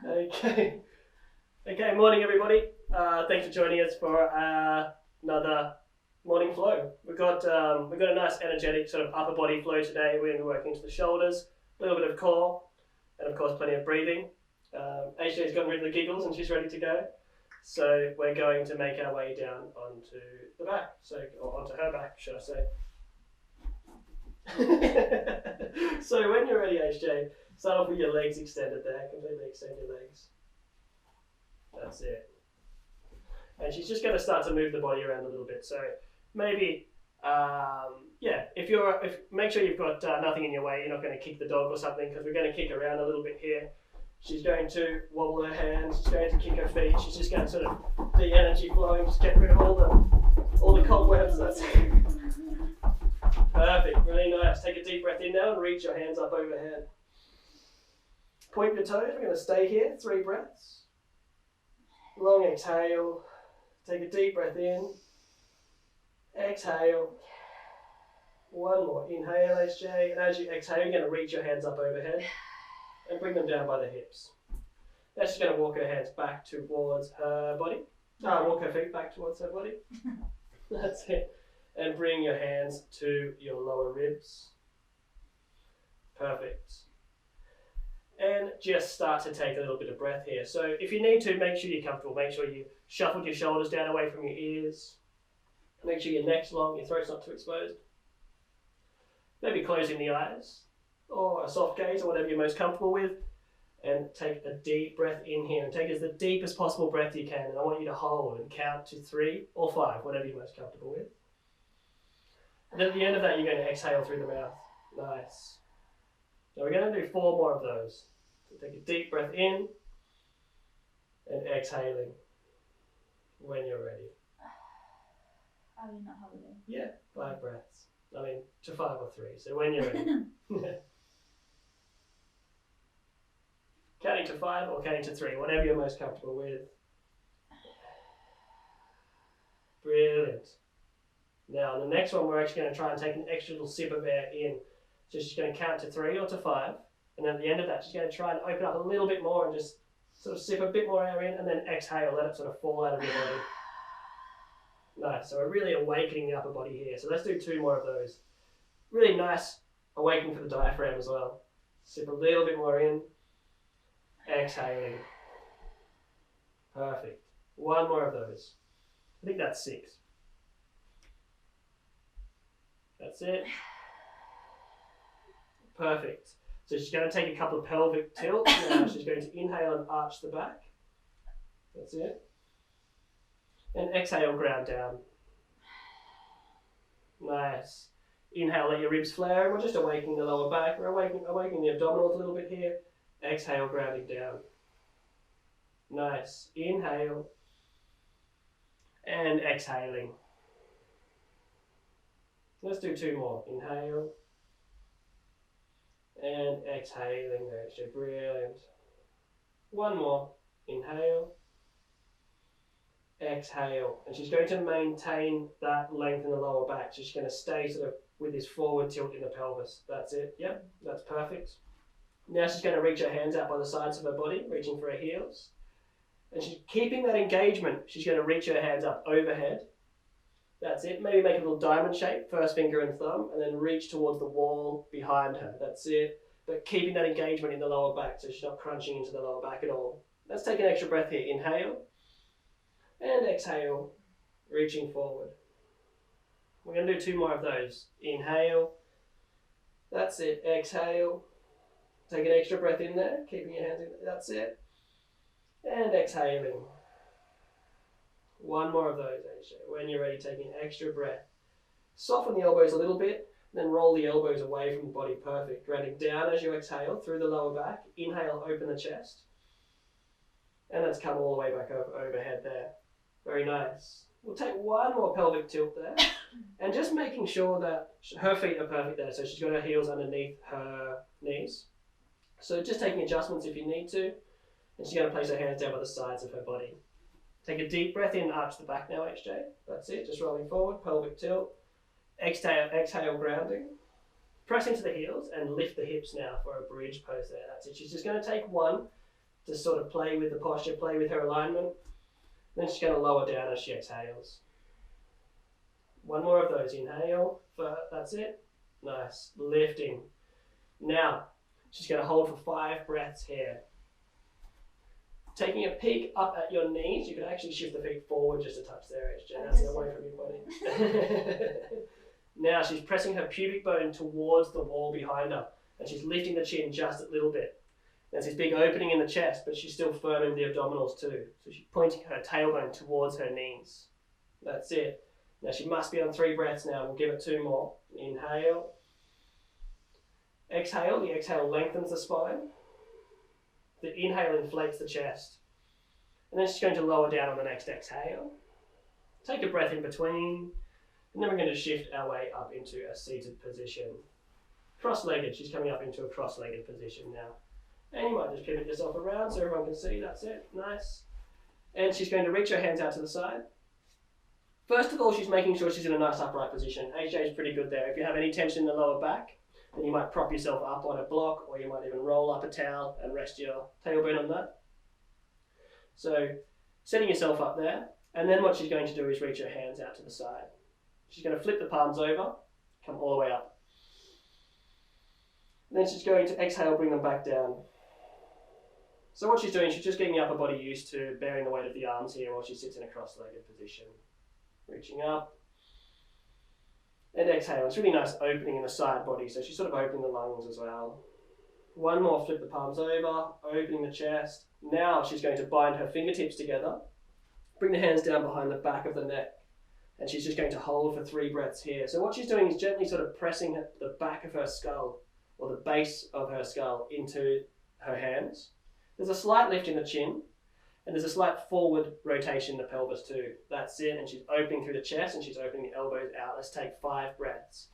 Okay. Okay, morning everybody. Thanks for joining us for another morning flow. We've got a nice energetic sort of upper body flow today. We're going to be working to the shoulders, a little bit of core, and of course plenty of breathing. HJ's gotten rid of the giggles and she's ready to go. So we're going to make our way down onto the back, or onto her back, should I say. So when you're ready, HJ, start off with your legs extended there. Completely extend your legs. That's it. And she's just going to start to move the body around a little bit. So maybe, make sure you've got nothing in your way. You're not going to kick the dog or something, because we're going to kick around a little bit here. She's going to wobble her hands. She's going to kick her feet. She's just going to sort of the energy flowing, just get rid of all the cobwebs. That's it. Perfect. Really nice. Take a deep breath in now and reach your hands up overhead. Point your toes. We're going to stay here. 3 breaths. Long exhale. Take a deep breath in. Exhale. One more. Inhale, HJ. And as you exhale, you're going to reach your hands up overhead and bring them down by the hips. Now she's going to walk her hands back towards her body. Walk her feet back towards her body. That's it. And bring your hands to your lower ribs. Perfect. And just start to take a little bit of breath here. So if you need to, make sure you're comfortable. Make sure you shuffle your shoulders down away from your ears. Make sure your neck's long, your throat's not too exposed. Maybe closing the eyes or a soft gaze or whatever you're most comfortable with. And take a deep breath in here and take as the deepest possible breath you can. And I want you to hold and count to 3 or 5, whatever you're most comfortable with. And then at the end of that, you're going to exhale through the mouth. Nice. So we're going to do 4 more of those. So take a deep breath in and exhaling when you're ready. Are we not holding? Yeah, 5 breaths. I mean, to 5 or 3. So when you're ready. Counting to 5 or counting to 3, whatever you're most comfortable with. Brilliant. Now, the next one, we're actually going to try and take an extra little sip of air in. So she's going to count to 3 or to 5. And then at the end of that, she's going to try and open up a little bit more and just sort of sip a bit more air in and then exhale, let it sort of fall out of your body. Nice. So we're really awakening the upper body here. So let's do 2 more of those. Really nice awakening for the diaphragm as well. Sip a little bit more in. Exhaling. Perfect. 1 more of those. I think that's 6. That's it. Perfect. So she's going to take a couple of pelvic tilts. Now she's going to inhale and arch the back. That's it. And exhale, ground down. Nice. Inhale, let your ribs flare. We're just awakening the lower back. We're awakening the abdominals a little bit here. Exhale, grounding down. Nice. Inhale. And exhaling. Let's do 2 more. Inhale. And exhaling there. So brilliant. 1 more. Inhale. Exhale. And she's going to maintain that length in the lower back. So she's going to stay sort of with this forward tilt in the pelvis. That's it. Yep, that's perfect. Now she's going to reach her hands out by the sides of her body, reaching for her heels. And she's keeping that engagement. She's going to reach her hands up overhead. That's it. Maybe make a little diamond shape, first finger and thumb, and then reach towards the wall behind her. That's it. But keeping that engagement in the lower back, so she's not crunching into the lower back at all. Let's take an extra breath here. Inhale. And exhale, reaching forward. We're going to do 2 more of those. Inhale. That's it. Exhale. Take an extra breath in there, keeping your hands in there. That's it. And exhaling. 1 more of those, actually. When you're ready, take an extra breath. Soften the elbows a little bit, then roll the elbows away from the body. Perfect. Grounding down as you exhale through the lower back. Inhale, open the chest. And let's come all the way back overhead there. Very nice. We'll take 1 more pelvic tilt there. And just making sure that her feet are perfect there. So she's got her heels underneath her knees. So just taking adjustments if you need to. And she's going to place her hands down by the sides of her body. Take a deep breath in, arch the back now, HJ. That's it, just rolling forward, pelvic tilt. Exhale, grounding. Press into the heels and lift the hips now for a bridge pose there. That's it. She's just going to take 1 to sort of play with the posture, play with her alignment. Then she's going to lower down as she exhales. One more of those. Inhale. That's it. Nice. Lifting. Now, she's going to hold for 5 breaths here. Taking a peek up at your knees, you can actually shift the feet forward just a touch there, HJ. That's away from your body. Now she's pressing her pubic bone towards the wall behind her, and she's lifting the chin just a little bit. There's this big opening in the chest, but she's still firm in the abdominals too. So she's pointing her tailbone towards her knees. That's it. Now she must be on 3 breaths now. We'll give it 2 more. Inhale. Exhale. The exhale lengthens the spine. The inhale inflates the chest. And then she's going to lower down on the next exhale. Take a breath in between. And then we're going to shift our way up into a seated position. Cross-legged. She's coming up into a cross-legged position now. And you might just pivot yourself around so everyone can see. That's it. Nice. And she's going to reach her hands out to the side. First of all, she's making sure she's in a nice upright position. HJ is pretty good there. If you have any tension in the lower back, then you might prop yourself up on a block, or you might even roll up a towel and rest your tailbone on that. So setting yourself up there, and then what she's going to do is reach her hands out to the side. She's going to flip the palms over, come all the way up. And then she's going to exhale, bring them back down. So what she's doing, she's just getting the upper body used to bearing the weight of the arms here while she sits in a cross-legged position. Reaching up. And exhale. It's really nice opening in the side body, so she's sort of opening the lungs as well. One more, flip the palms over, opening the chest. Now she's going to bind her fingertips together, bring the hands down behind the back of the neck, and she's just going to hold for 3 breaths here. So what she's doing is gently sort of pressing the back of her skull, or the base of her skull, into her hands. There's a slight lift in the chin, and there's a slight forward rotation in the pelvis too. That's it, and she's opening through the chest and she's opening the elbows out. Let's take 5 breaths.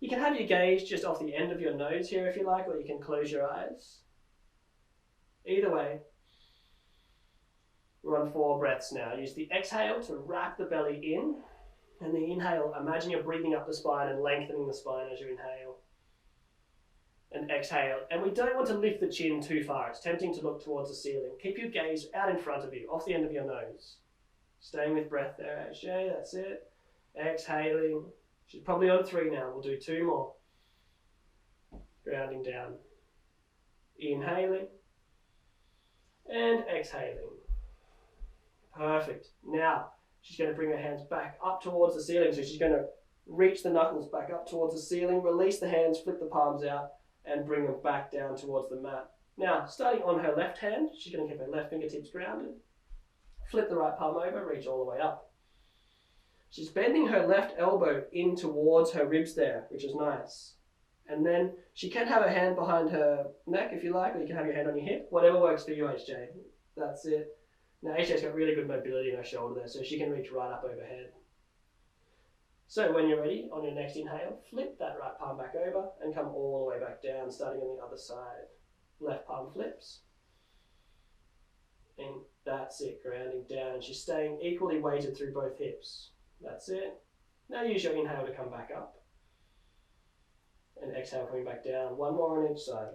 You can have your gaze just off the end of your nose here if you like, or you can close your eyes. Either way. We're on 4 breaths now. Use the exhale to wrap the belly in, and the inhale, imagine you're breathing up the spine and lengthening the spine as you inhale. And exhale. And we don't want to lift the chin too far. It's tempting to look towards the ceiling. Keep your gaze out in front of you, off the end of your nose. Staying with breath there, HJ, that's it. Exhaling. She's probably on 3 now. We'll do 2 more. Grounding down. Inhaling. And exhaling. Perfect. Now, she's going to bring her hands back up towards the ceiling. So she's going to reach the knuckles back up towards the ceiling, release the hands, flip the palms out, and bring them back down towards the mat. Now, starting on her left hand, she's going to keep her left fingertips grounded. Flip the right palm over, reach all the way up. She's bending her left elbow in towards her ribs there, which is nice. And then she can have her hand behind her neck if you like, or you can have your hand on your hip, whatever works for you, HJ. That's it. Now, HJ's got really good mobility in her shoulder there, so she can reach right up overhead. So when you're ready, on your next inhale, flip that right palm back over and come all the way back down, starting on the other side. Left palm flips. And that's it, grounding down. She's staying equally weighted through both hips. That's it. Now use your inhale to come back up. And exhale, coming back down. 1 more on each side.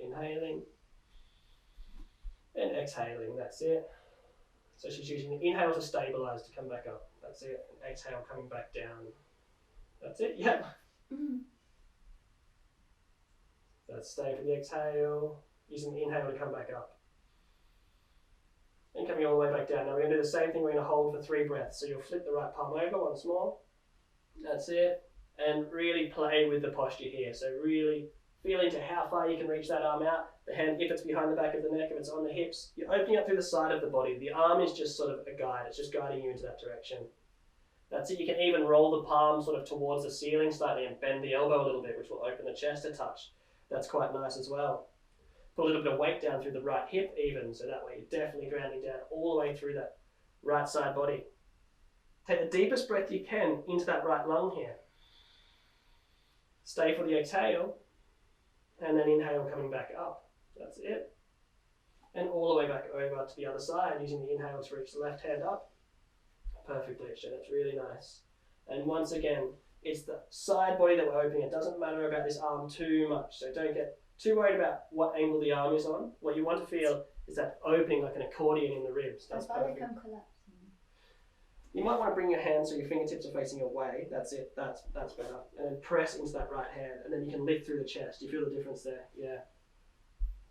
Inhaling. And exhaling, that's it. So she's using the inhale to stabilize to come back up. That's it. And exhale, coming back down. That's it, yeah. That's stay for the exhale. Using the inhale to come back up. And coming all the way back down. Now we're going to do the same thing. We're going to hold for 3 breaths. So you'll flip the right palm over once more. That's it. And really play with the posture here. So really feel into how far you can reach that arm out. The hand, if it's behind the back of the neck, if it's on the hips, you're opening up through the side of the body. The arm is just sort of a guide. It's just guiding you into that direction. That's it. You can even roll the palm sort of towards the ceiling slightly and bend the elbow a little bit, which will open the chest a touch. That's quite nice as well. Put a little bit of weight down through the right hip even, so that way you're definitely grounding down all the way through that right side body. Take the deepest breath you can into that right lung here. Stay for the exhale, and then inhale coming back up. That's it. And all the way back over to the other side, using the inhale to reach the left hand up. Perfect, HJ, that's really nice. And once again, it's the side body that we're opening. It doesn't matter about this arm too much, so don't get too worried about what angle the arm is on. What you want to feel is that opening like an accordion in the ribs. That's perfect. Come collapsing. You might want to bring your hands so your fingertips are facing away. That's it. That's better. And then press into that right hand, and then you can lift through the chest. You feel the difference there? Yeah.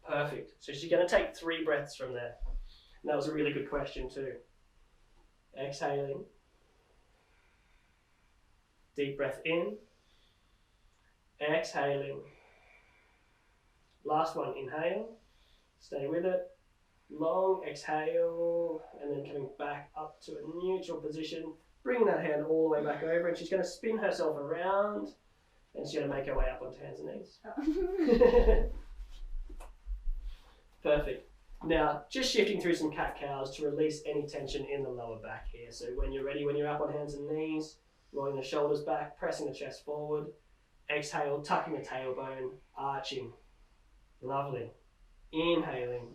Perfect. So she's going to take 3 breaths from there. And that was a really good question too. Exhaling. Deep breath in. Exhaling. Last one, inhale. Stay with it. Long exhale, and then coming back up to a neutral position, bringing that hand all the way back over, and she's going to spin herself around, and she's going to make her way up onto hands and knees. Oh. Perfect. Now, just shifting through some cat-cows to release any tension in the lower back here. So when you're ready, when you're up on hands and knees, rolling the shoulders back, pressing the chest forward, exhale, tucking the tailbone, arching. Lovely. Inhaling,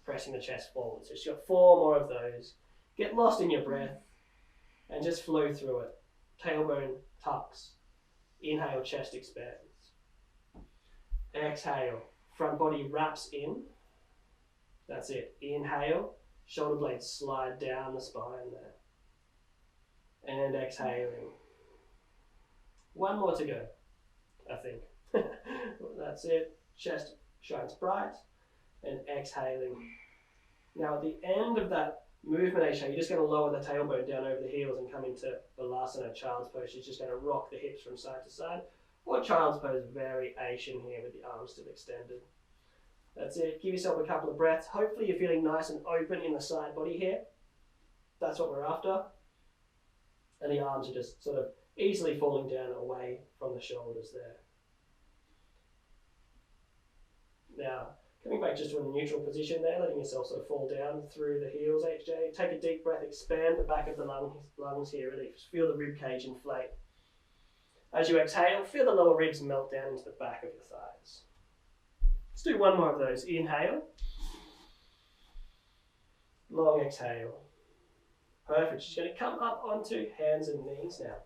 pressing the chest forward. So she's got 4 more of those. Get lost in your breath and just flow through it. Tailbone tucks. Inhale, chest expands. Exhale, front body wraps in. That's it. Inhale, shoulder blades slide down the spine there. And exhaling. 1 more to go, I think. That's it. Chest shines bright. And exhaling. Now at the end of that movement, Aisha, you're just going to lower the tailbone down over the heels and come into Balasana, child's pose. She's just going to rock the hips from side to side. Or child's pose variation here with the arms still extended. That's it. Give yourself a couple of breaths. Hopefully you're feeling nice and open in the side body here. That's what we're after. And the arms are just sort of easily falling down away from the shoulders there. Now, coming back just to a neutral position there, letting yourself sort of fall down through the heels, HJ. Take a deep breath, expand the back of the lungs here, really feel the rib cage inflate. As you exhale, feel the lower ribs melt down into the back of your thighs. Let's do 1 more of those. Inhale. Long exhale. Perfect. She's going to come up onto hands and knees now.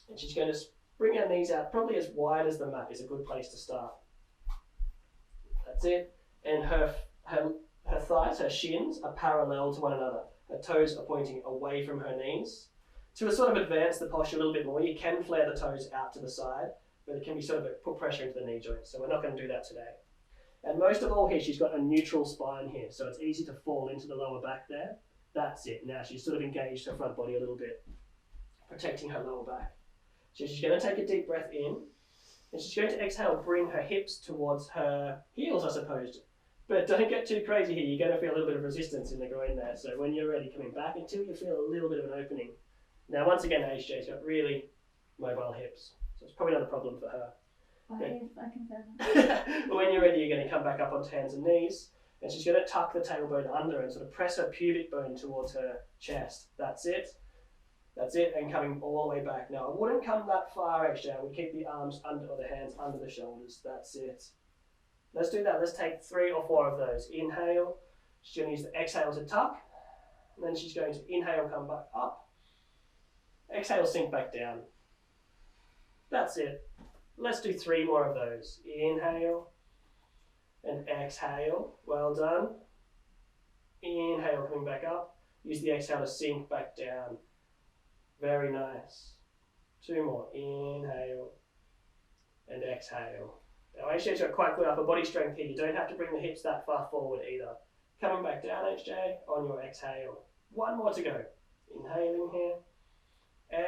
And she's going to bring her knees out probably as wide as the mat is a good place to start. That's it. And her thighs, her shins are parallel to one another. Her toes are pointing away from her knees. To sort of advance the posture a little bit more, you can flare the toes out to the side, but it can be sort of put pressure into the knee joints. So we're not going to do that today. And most of all here, she's got a neutral spine here, so it's easy to fall into the lower back there. That's it. Now she's sort of engaged her front body a little bit, protecting her lower back. So she's going to take a deep breath in, and she's going to exhale, bring her hips towards her heels, I suppose. But don't get too crazy here. You're going to feel a little bit of resistance in the groin there. So when you're ready, coming back until you feel a little bit of an opening. Now, once again, HJ's got really mobile hips, so it's probably not a problem for her. I can feel that. But when you're ready, you're going to come back up onto hands and knees, and she's going to tuck the tailbone under and sort of press her pubic bone towards her chest. That's it. That's it, and coming all the way back. Now, I wouldn't come that far, HJ. I would keep the arms under, or the hands under the shoulders. That's it. Let's do that. Let's take 3 or 4 of those. Inhale. She's going to use the exhale to tuck, and then she's going to inhale, come back up. Exhale, sink back down. That's it. Let's do 3 more of those. Inhale and exhale. Well done. Inhale, coming back up. Use the exhale to sink back down. Very nice. 2 more. Inhale and exhale. Now, HJ's got quite good upper body strength here. You don't have to bring the hips that far forward either. Coming back down, HJ, on your exhale. 1 more to go. Inhaling here.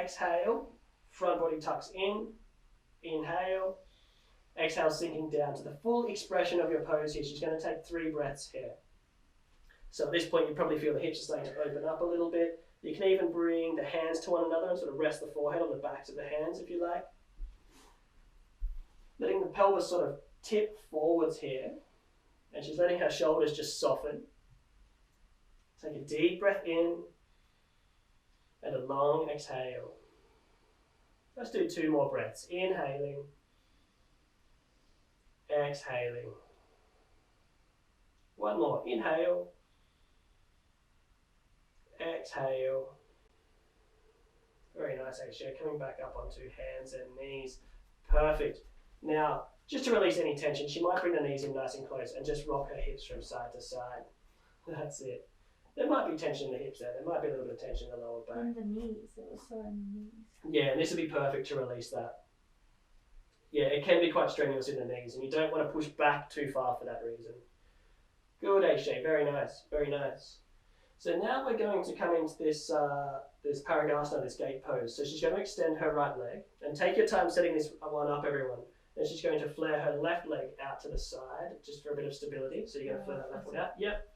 Exhale. Front body tucks in. Inhale. Exhale, sinking down to the full expression of your pose here. She's going to take 3 breaths here. So at this point, you probably feel the hips are starting to open up a little bit. You can even bring the hands to one another and sort of rest the forehead on the backs of the hands if you like. Letting the pelvis sort of tip forwards here. And she's letting her shoulders just soften. Take a deep breath in and a long exhale. Let's do 2 more breaths. Inhaling, exhaling. 1 more. Inhale, exhale. Very nice, HJ. Coming back up onto hands and knees. Perfect. Now, just to release any tension. She might bring the knees in nice and close and just rock her hips from side to side. That's it. There might be tension in the hips there. There might be a little bit of tension in the lower back. In the knees, it was sore in the knees. Yeah, and this would be perfect to release that. Yeah, it can be quite strenuous in the knees, and you don't want to push back too far for that reason. Good, HJ. Very nice. Very nice. So now we're going to come into this this Paragasana, this gate pose. So she's going to extend her right leg, and take your time setting this one up, everyone. Then she's going to flare her left leg out to the side, just for a bit of stability. So you're going to flare that left foot out. Yep,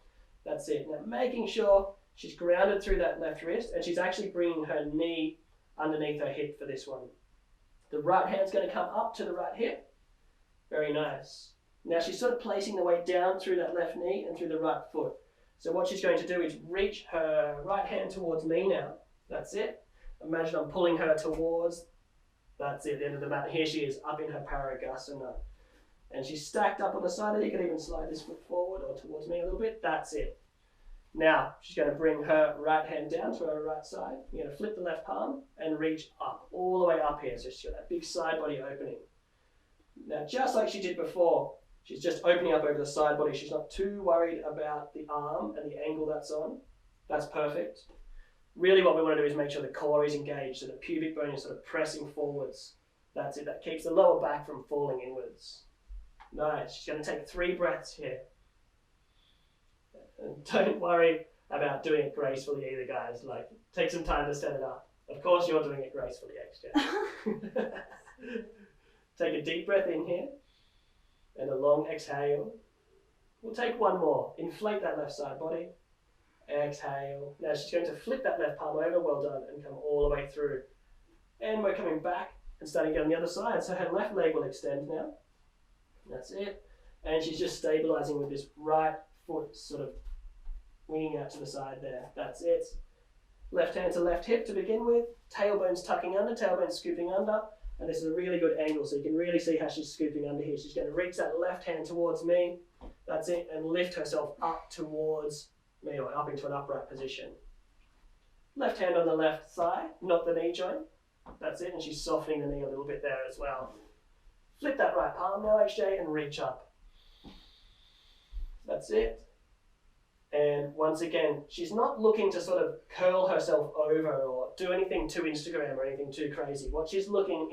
that's it. Now making sure she's grounded through that left wrist, and she's actually bringing her knee underneath her hip for this one. The right hand's going to come up to the right hip. Very nice. Now she's sort of placing the weight down through that left knee and through the right foot. So what she's going to do is reach her right hand towards me now. That's it. Imagine I'm pulling her towards, that's it, the end of the mat. Here she is, up in her Paragasana. And she's stacked up on the side, and you can even slide this foot forward or towards me a little bit. That's it. Now, she's going to bring her right hand down to her right side. You're going to flip the left palm and reach up, all the way up here. So she's got that big side body opening. Now, just like she did before, she's just opening up over the side body. She's not too worried about the arm and the angle that's on. That's perfect. Really what we want to do is make sure the core is engaged, so the pubic bone is sort of pressing forwards. That's it. That keeps the lower back from falling inwards. Nice. She's going to take 3 breaths here. And don't worry about doing it gracefully either, guys. Like, take some time to set it up. Of course you're doing it gracefully, XJ. Take a deep breath in here. And a long exhale. We'll take one more. Inflate that left side body. Exhale. Now she's going to flip that left palm over. Well done. And come all the way through. And we're coming back and starting to go on the other side. So her left leg will extend now. That's it. And she's just stabilizing with this right foot sort of winging out to the side there. That's it. Left hand to left hip to begin with. Tailbone's tucking under, tailbone scooping under. And this is a really good angle, so you can really see how she's scooping under here. She's going to reach that left hand towards me. That's it. And lift herself up towards me, or up into an upright position. Left hand on the left side, not the knee joint. That's it. And she's softening the knee a little bit there as well. Flip that right palm now, HJ, and reach up. That's it. And once again, she's not looking to sort of curl herself over or do anything too Instagram or anything too crazy. What she's looking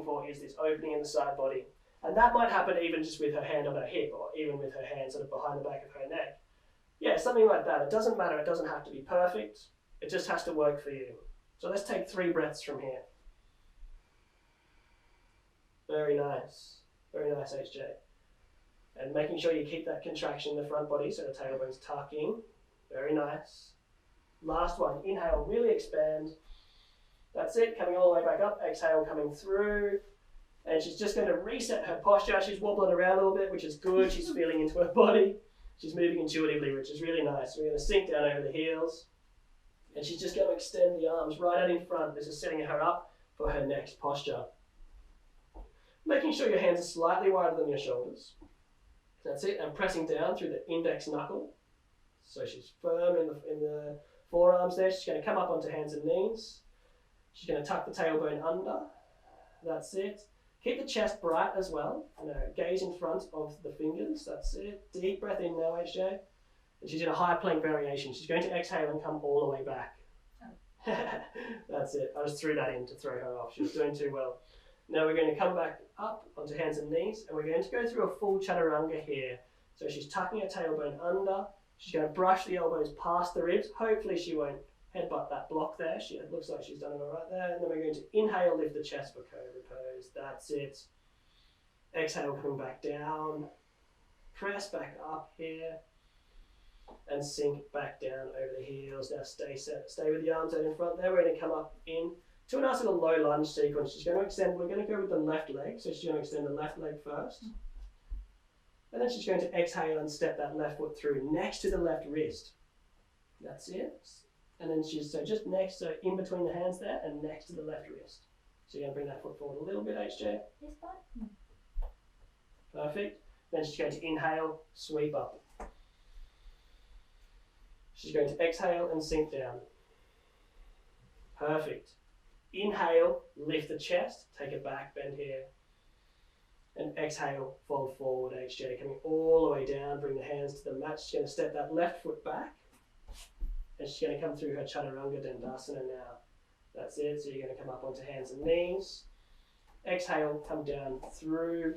for is this opening in the side body. And that might happen even just with her hand on her hip, or even with her hand sort of behind the back of her neck. Yeah, something like that. It doesn't matter. It doesn't have to be perfect. It just has to work for you. So let's take 3 breaths from here. Very nice. Very nice, HJ. And making sure you keep that contraction in the front body so the tailbone's tucking. Very nice. Last one. Inhale, really expand. That's it. Coming all the way back up. Exhale, coming through. And she's just going to reset her posture. She's wobbling around a little bit, which is good. She's feeling into her body. She's moving intuitively, which is really nice. We're going to sink down over the heels. And she's just going to extend the arms right out in front. This is setting her up for her next posture. Making sure your hands are slightly wider than your shoulders. That's it. And pressing down through the index knuckle. So she's firm in the forearms there. She's going to come up onto hands and knees. She's going to tuck the tailbone under. That's it. Keep the chest bright as well. Gaze in front of the fingers. That's it. Deep breath in now, HJ. And she's in a high plank variation. She's going to exhale and come all the way back. Oh. That's it. I just threw that in to throw her off. She was doing too well. Now we're going to come back up onto hands and knees, and we're going to go through a full chaturanga here. So she's tucking her tailbone under. She's going to brush the elbows past the ribs. Hopefully she won't headbutt that block there. It looks like she's done it all right there. And then we're going to inhale, lift the chest for cobra pose. That's it. Exhale, coming back down. Press back up here. And sink back down over the heels. Now stay set. Stay with the arms out in front there. We're going to come up in to a nice little low lunge sequence. She's going to extend. We're going to go with the left leg. So she's going to extend the left leg first. And then she's going to exhale and step that left foot through next to the left wrist. That's it. And then she's just next, so in between the hands there and next to the left wrist. So you're going to bring that foot forward a little bit, HJ. This one? Perfect. Then she's going to inhale, sweep up. She's going to exhale and sink down. Perfect. Inhale, lift the chest, take a back bend here. And exhale, fold forward, HJ, coming all the way down, bring the hands to the mat. She's going to step that left foot back. And she's going to come through her Chaturanga Dandasana now. That's it, so you're going to come up onto hands and knees. Exhale, come down through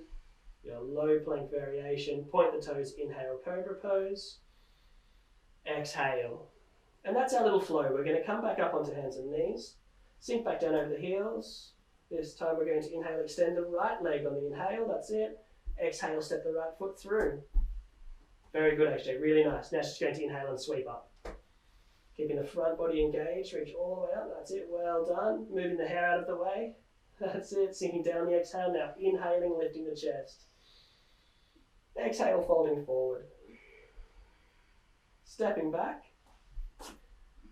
your low plank variation. Point the toes, inhale, Cobra pose. Exhale. And that's our little flow. We're going to come back up onto hands and knees. Sink back down over the heels. This time we're going to inhale, extend the right leg on the inhale, that's it. Exhale, step the right foot through. Very good, HJ, really nice. Now she's going to inhale and sweep up. Keeping the front body engaged, reach all the way up, that's it, well done. Moving the hair out of the way, that's it. Sinking down the exhale now, inhaling, lifting the chest. Exhale, folding forward. Stepping back.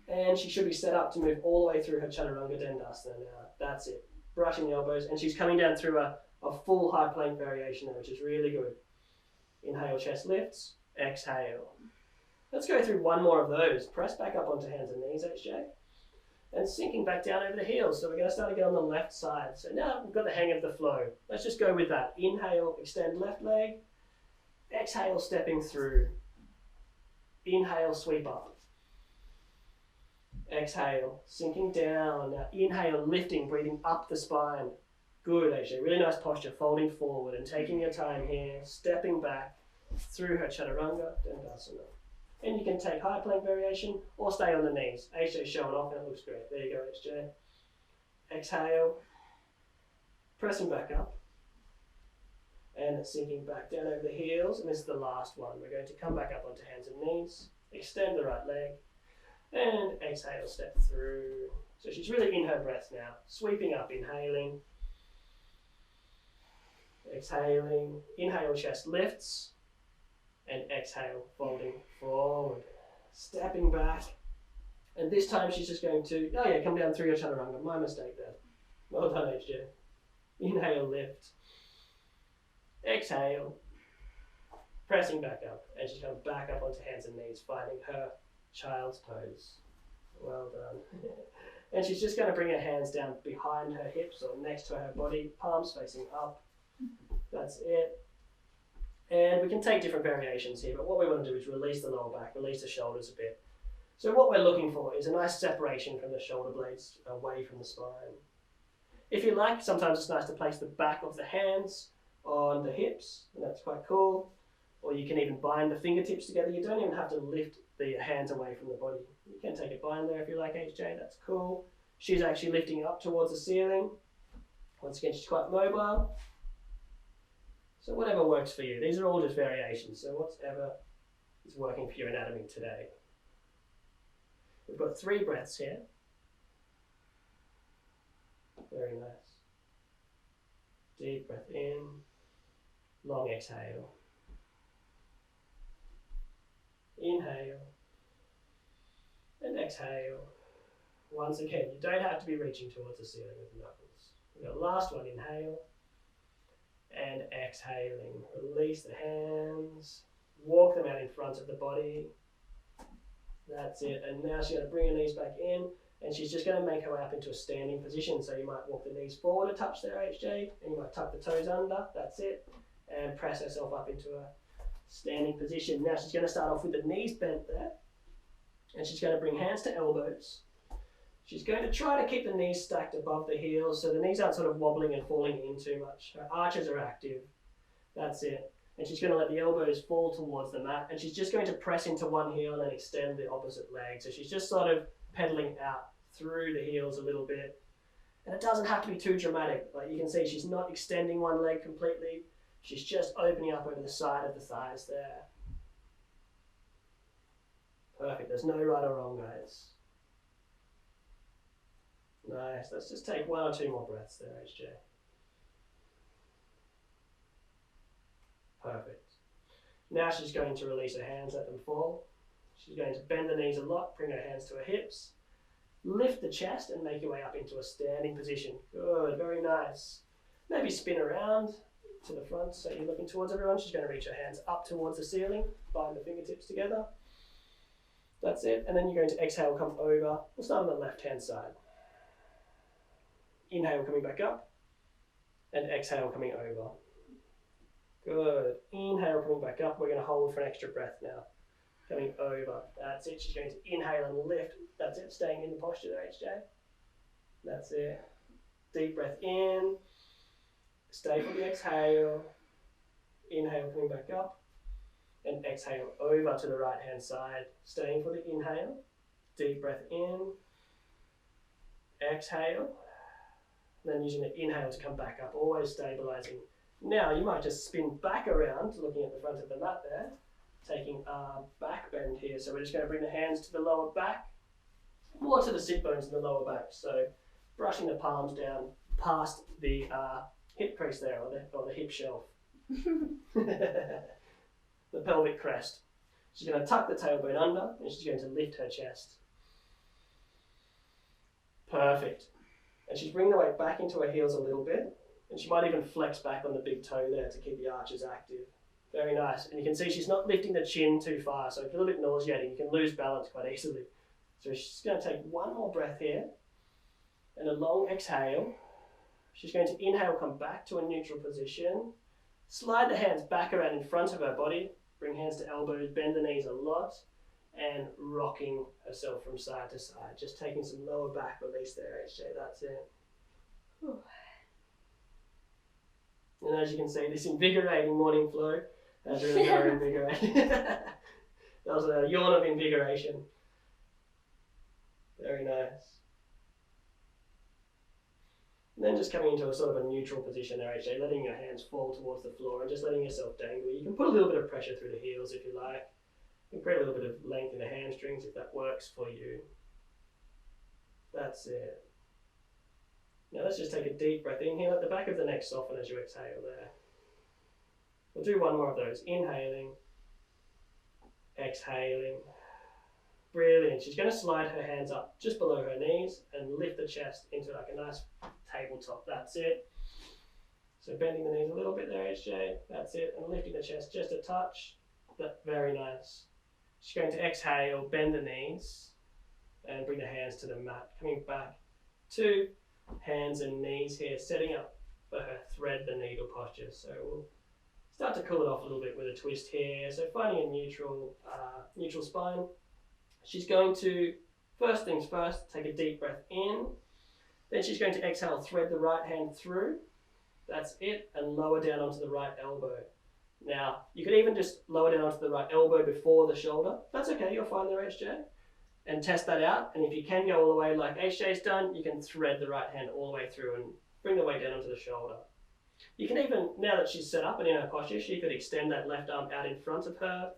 And she should be set up to move all the way through her Chaturanga Dandasana now, that's it. Brushing the elbows, and she's coming down through a full high plank variation there, which is really good. Inhale, chest lifts, exhale. Let's go through one more of those. Press back up onto hands and knees, HJ. And sinking back down over the heels. So we're going to start again on the left side. So now we've got the hang of the flow. Let's just go with that. Inhale, extend left leg. Exhale, stepping through. Inhale, sweep up. Exhale, sinking down. Now inhale, lifting, breathing up the spine. Good, HJ. Really nice posture, folding forward and taking your time here, stepping back through her Chaturanga Dandasana. And you can take high plank variation or stay on the knees. HJ showing off, and it looks great. There you go, HJ. Exhale, pressing back up. And sinking back down over the heels. And this is the last one. We're going to come back up onto hands and knees. Extend the right leg. And exhale, step through. So she's really in her breath now. Sweeping up, inhaling. Exhaling. Inhale, chest lifts. And exhale, folding forward. Stepping back. And this time she's just going to, come down through your Chaturanga. My mistake there. Well done, HJ. Inhale, lift. Exhale. Pressing back up. And she's coming back up onto hands and knees, finding her child's pose. Well done. And she's just going to bring her hands down behind her hips or next to her body, palms facing up. That's it. And we can take different variations here, but what we want to do is release the lower back, release the shoulders a bit. So what we're looking for is a nice separation from the shoulder blades away from the spine. If you like, sometimes it's nice to place the back of the hands on the hips, and that's quite cool. Or you can even bind the fingertips together. You don't even have to lift the hands away from the body. You can take a bind there if you like, HJ, that's cool. She's actually lifting up towards the ceiling. Once again, she's quite mobile. So whatever works for you. These are all just variations, so whatever is working for your anatomy today. We've got 3 breaths here. Very nice. Deep breath in, long exhale. Inhale and exhale. Once again, you don't have to be reaching towards the ceiling with the knuckles. We've got last one, inhale and exhaling. Release the hands, walk them out in front of the body. That's it. And now she's going to bring her knees back in, and she's just going to make her way up into a standing position. So you might walk the knees forward a touch there, HJ, and you might tuck the toes under. That's it. And press herself up into a standing position. Now she's going to start off with the knees bent there, and she's going to bring hands to elbows. She's going to try to keep the knees stacked above the heels so the knees aren't sort of wobbling and falling in too much. Her arches are active. That's it. And she's going to let the elbows fall towards the mat, and she's just going to press into one heel and then extend the opposite leg. So she's just sort of pedaling out through the heels a little bit. And it doesn't have to be too dramatic. Like you can see, she's not extending one leg completely. She's just opening up over the side of the thighs there. Perfect. There's no right or wrong, guys. Nice. Let's just take 1 or 2 more breaths there, HJ. Perfect. Now she's going to release her hands, let them fall. She's going to bend the knees a lot, bring her hands to her hips. Lift the chest and make your way up into a standing position. Good, very nice. Maybe spin around to the front so you're looking towards everyone. She's going to reach her hands up towards the ceiling, bind the fingertips together. That's it. And then you're going to exhale, come over. We'll start on the left-hand side. Inhale, coming back up, and exhale, coming over. Good. Inhale, coming back up. We're going to hold for an extra breath now. Coming over. That's it. She's going to inhale and lift. That's it. Staying in the posture there, HJ. That's it. Deep breath in. Stay for the exhale. Inhale, coming back up. And exhale over to the right hand side. Staying for the inhale. Deep breath in. Exhale. Then using the inhale to come back up. Always stabilizing. Now you might just spin back around, looking at the front of the mat there. Taking a back bend here. So we're just going to bring the hands to the lower back. More to the sit bones in the lower back. So brushing the palms down past the hip crease there, or the hip shelf. The pelvic crest. She's going to tuck the tailbone under and she's going to lift her chest. Perfect. And she's bringing the weight back into her heels a little bit, and she might even flex back on the big toe there to keep the arches active. Very nice. And you can see she's not lifting the chin too far, so it's a little bit nauseating. You can lose balance quite easily. So she's going to take one more breath here and a long exhale. She's going to inhale, come back to a neutral position. Slide the hands back around in front of her body. Bring hands to elbows, bend the knees a lot, and rocking herself from side to side. Just taking some lower back release there, HJ. That's it. Whew. And as you can see, this invigorating morning flow has really got her invigorated. That was a yawn of invigoration. Very nice. And then just coming into a sort of a neutral position there, HJ, letting your hands fall towards the floor and just letting yourself dangle. You can put a little bit of pressure through the heels if you like. You can create a little bit of length in the hamstrings if that works for you. That's it. Now let's just take a deep breath in here. Let the back of the neck soften as you exhale there. We'll do one more of those. Inhaling, exhaling. Brilliant. She's going to slide her hands up just below her knees and lift the chest into like a nice tabletop. That's it. So bending the knees a little bit there, HJ. That's it. And lifting the chest just a touch. That's very nice. She's going to exhale, bend the knees, and bring the hands to the mat. Coming back to hands and knees here, setting up for her thread the needle posture. So we'll start to cool it off a little bit with a twist here. So finding a neutral spine. She's going to, first things first, take a deep breath in. Then she's going to exhale, thread the right hand through. That's it, and lower down onto the right elbow. Now, you could even just lower down onto the right elbow before the shoulder. That's okay, you're fine there, HJ. And test that out. And if you can go all the way like HJ's done, you can thread the right hand all the way through and bring the weight down onto the shoulder. You can even, now that she's set up and in her posture, she could extend that left arm out in front of her,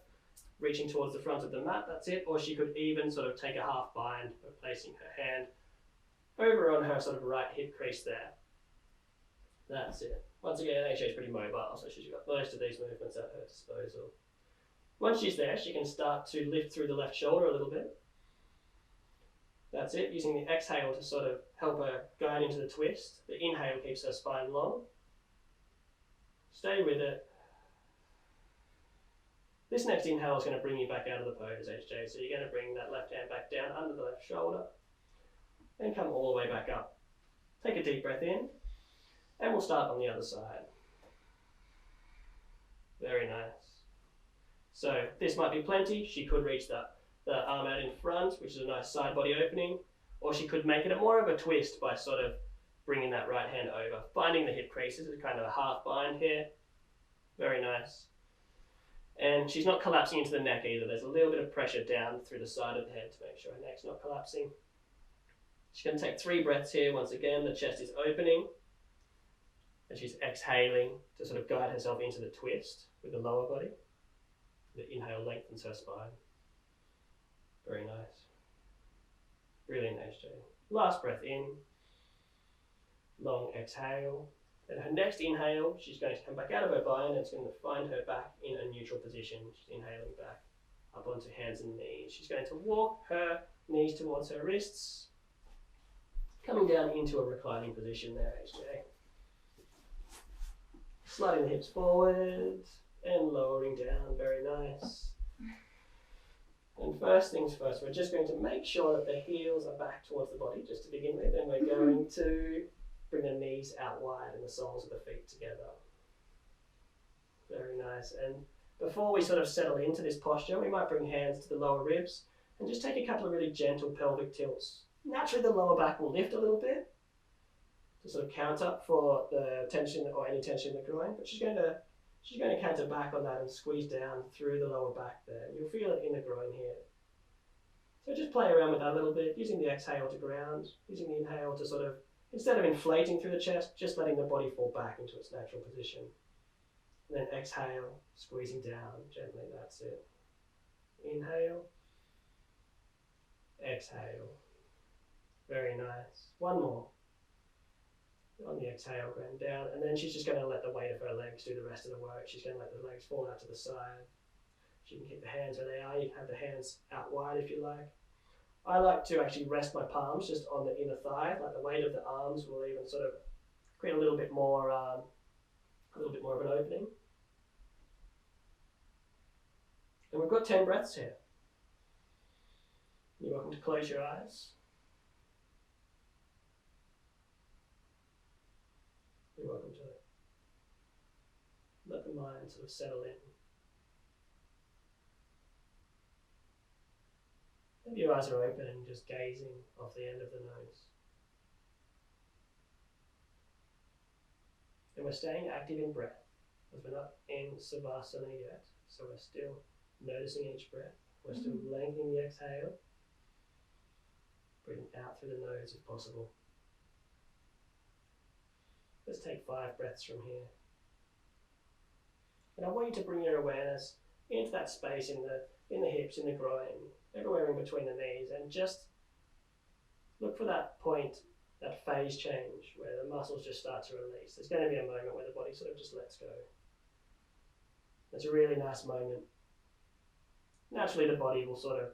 reaching towards the front of the mat, that's it. Or she could even sort of take a half bind by placing her hand over on her sort of right hip crease there. That's it. Once again, HJ's pretty mobile, so she's got most of these movements at her disposal. Once she's there, she can start to lift through the left shoulder a little bit. That's it, using the exhale to sort of help her guide into the twist. The inhale keeps her spine long. Stay with it. This next inhale is going to bring you back out of the pose, HJ. So you're going to bring that left hand back down under the left shoulder and come all the way back up. Take a deep breath in and we'll start on the other side. Very nice. So this might be plenty. She could reach the arm out in front, which is a nice side body opening, or she could make it more of a twist by sort of bringing that right hand over, finding the hip creases as kind of a half bind here. Very nice. And she's not collapsing into the neck either. There's a little bit of pressure down through the side of the head to make sure her neck's not collapsing. She's going to take 3 breaths here. Once again, the chest is opening. And she's exhaling to sort of guide herself into the twist with the lower body. The inhale lengthens her spine. Very nice. Brilliant, HJ. Last breath in. Long exhale. Then her next inhale, she's going to come back out of her bind and it's going to find her back in a neutral position. She's inhaling back up onto hands and knees. She's going to walk her knees towards her wrists, coming down into a reclining position there, HJ. Sliding the hips forward and lowering down, very nice. And first things first, we're just going to make sure that the heels are back towards the body just to begin with, and we're going to bring the knees out wide and the soles of the feet together. Very nice. And before we sort of settle into this posture, we might bring hands to the lower ribs and just take a couple of really gentle pelvic tilts. Naturally, the lower back will lift a little bit to sort of counter for the tension or any tension in the groin, but she's going to counter back on that and squeeze down through the lower back there. You'll feel it in the groin here. So just play around with that a little bit, using the exhale to ground, using the inhale to sort of, instead of inflating through the chest, just letting the body fall back into its natural position. And then exhale, squeezing down gently, that's it. Inhale, exhale. Very nice. One more. On the exhale, ground down, and then she's just going to let the weight of her legs do the rest of the work. She's going to let the legs fall out to the side. She can keep the hands where they are. You can have the hands out wide if you like. I like to actually rest my palms just on the inner thigh, like the weight of the arms will even sort of create a little bit more of an opening. And we've got 10 breaths here. You're welcome to close your eyes. You're welcome to let the mind sort of settle in. Maybe your eyes are open and just gazing off the end of the nose. And we're staying active in breath, as we're not in Savasana yet, so we're still noticing each breath. We're still lengthening the exhale, breathing out through the nose if possible. Let's take 5 breaths from here. And I want you to bring your awareness into that space in the hips, in the groin, everywhere in between the knees, and just look for that point, that phase change where the muscles just start to release. There's going to be a moment where the body sort of just lets go. It's a really nice moment. Naturally, the body will sort of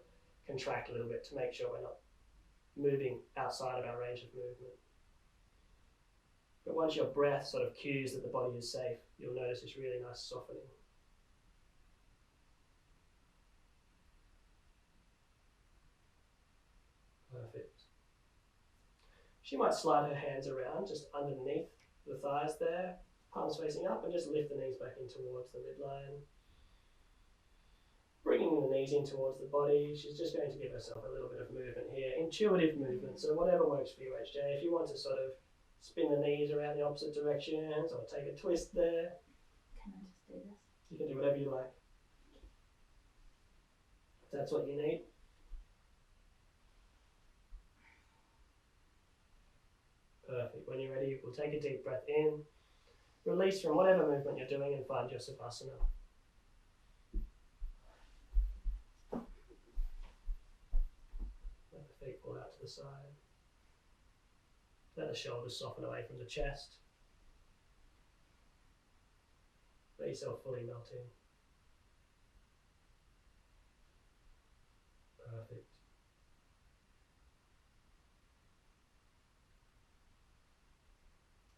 contract a little bit to make sure we're not moving outside of our range of movement. But once your breath sort of cues that the body is safe, you'll notice this really nice softening. Perfect. She might slide her hands around just underneath the thighs there, palms facing up, and just lift the knees back in towards the midline. Bringing the knees in towards the body, she's just going to give herself a little bit of movement here, intuitive movement, so whatever works for you, HJ. If you want to sort of spin the knees around the opposite directions or take a twist there. Can I just do this? You can do whatever you like. If that's what you need. Perfect. When you're ready, we'll take a deep breath in, release from whatever movement you're doing, and find your Savasana. Let the feet fall out to the side. Let the shoulders soften away from the chest. Let yourself fully melt in. Perfect.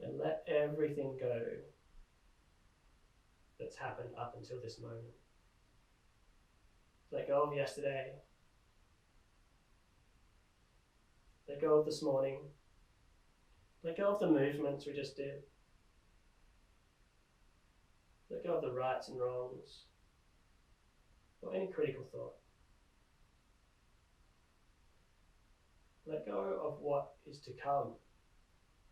And let everything go that's happened up until this moment. Let go of yesterday. Let go of this morning. Let go of the movements we just did. Let go of the rights and wrongs, or any critical thought. Let go of what is to come.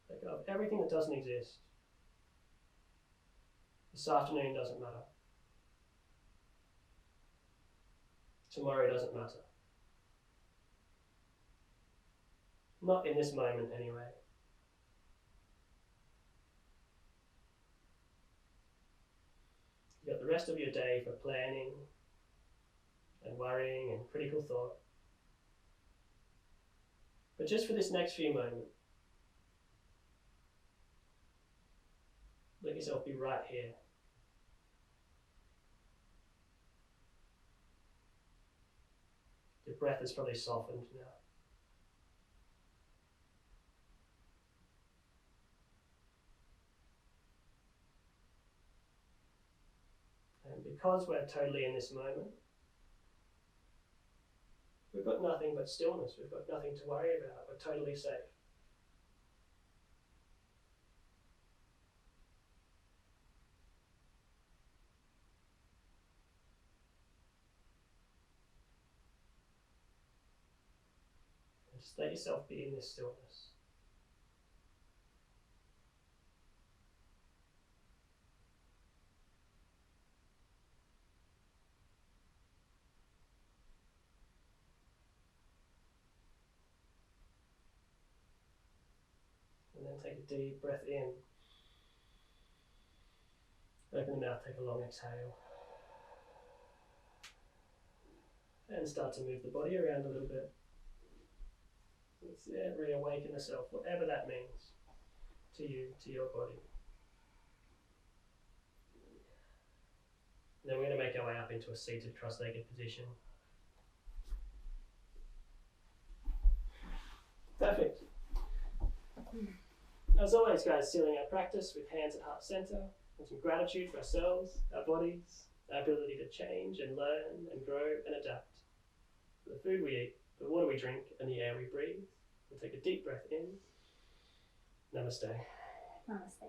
Let go of everything that doesn't exist. This afternoon doesn't matter. Tomorrow doesn't matter. Not in this moment anyway. You've got the rest of your day for planning and worrying and critical thought. But just for this next few moments, let yourself be right here. Your breath is probably softened now. And because we're totally in this moment, we've got nothing but stillness. We've got nothing to worry about. We're totally safe. Just let yourself be in this stillness. And then take a deep breath in. Open the mouth, take a long exhale. And start to move the body around a little bit. Reawaken the self, whatever that means to you, to your body. And then we're going to make our way up into a seated cross-legged position. Perfect. As always, guys, sealing our practice with hands at heart center and some gratitude for ourselves, our bodies, our ability to change and learn and grow and adapt. For the food we eat, the water we drink, and the air we breathe. We'll take a deep breath in. Namaste. Namaste.